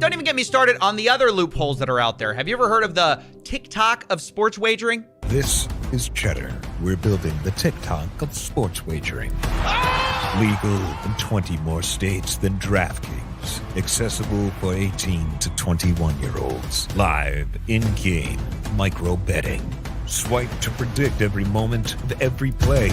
Don't even get me started on the other loopholes that are out there. Have you ever heard of the TikTok of sports wagering? This is Cheddar. We're building the TikTok of sports wagering. Legal in 20 more states than DraftKings. Accessible for 18 to 21-year-olds. Live, in-game, micro betting. Swipe to predict every moment of every play.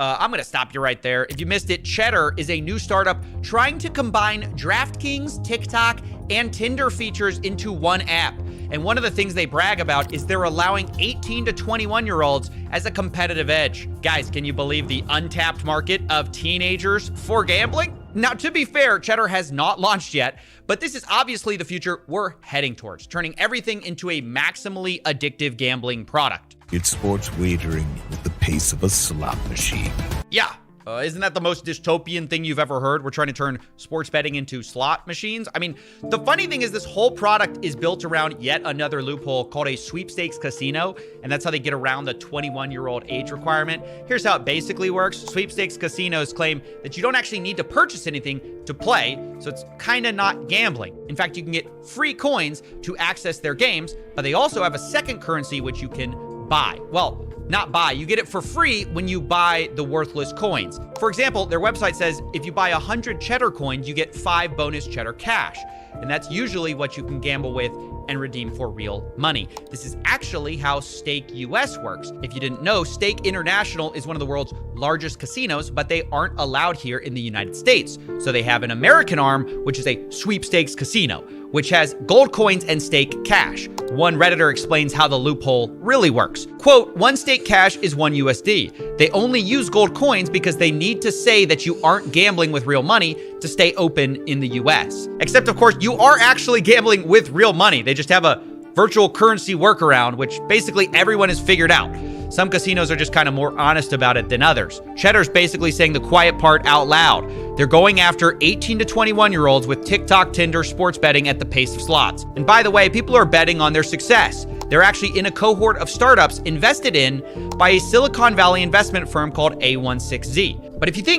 I'm going to stop you right there. If you missed it, Cheddar is a new startup trying to combine DraftKings, TikTok, and Tinder features into one app. And one of the things they brag about is they're allowing 18 to 21-year-olds as a competitive edge. Guys, can you believe the untapped market of teenagers for gambling? Now, to be fair, Cheddar has not launched yet, but this is obviously the future we're heading towards, turning everything into a maximally addictive gambling product. It's sports wagering with the pace of a slot machine. Yeah. Isn't that the most dystopian thing you've ever heard? We're trying to turn sports betting into slot machines. I mean, the funny thing is this whole product is built around yet another loophole called a sweepstakes casino, and that's how they get around the 21-year-old age requirement. Here's how it basically works. Sweepstakes casinos claim that you don't actually need to purchase anything to play, so it's kind of not gambling. In fact, you can get free coins to access their games, but they also have a second currency which you can buy. Well, not buy, you get it for free when you buy the worthless coins. For example, their website says if you buy 100 Cheddar coins, you get 5 bonus Cheddar cash. And that's usually what you can gamble with and redeem for real money. This is actually how Stake US works. If you didn't know, Stake International is one of the world's largest casinos, but they aren't allowed here in the United States. So they have an American arm, which is a sweepstakes casino, which has gold coins and stake cash. One Redditor explains how the loophole really works. Quote, one stake cash is 1 USD. They only use gold coins because they need to say that you aren't gambling with real money to stay open in the US. Except, of course, you are actually gambling with real money. They just have a virtual currency workaround, which basically everyone has figured out. Some casinos are just kind of more honest about it than others. Cheddar's basically saying the quiet part out loud. They're going after 18 to 21-year-olds with TikTok, Tinder, sports betting at the pace of slots. And by the way, people are betting on their success. They're actually in a cohort of startups invested in by a Silicon Valley investment firm called A16Z. But if you think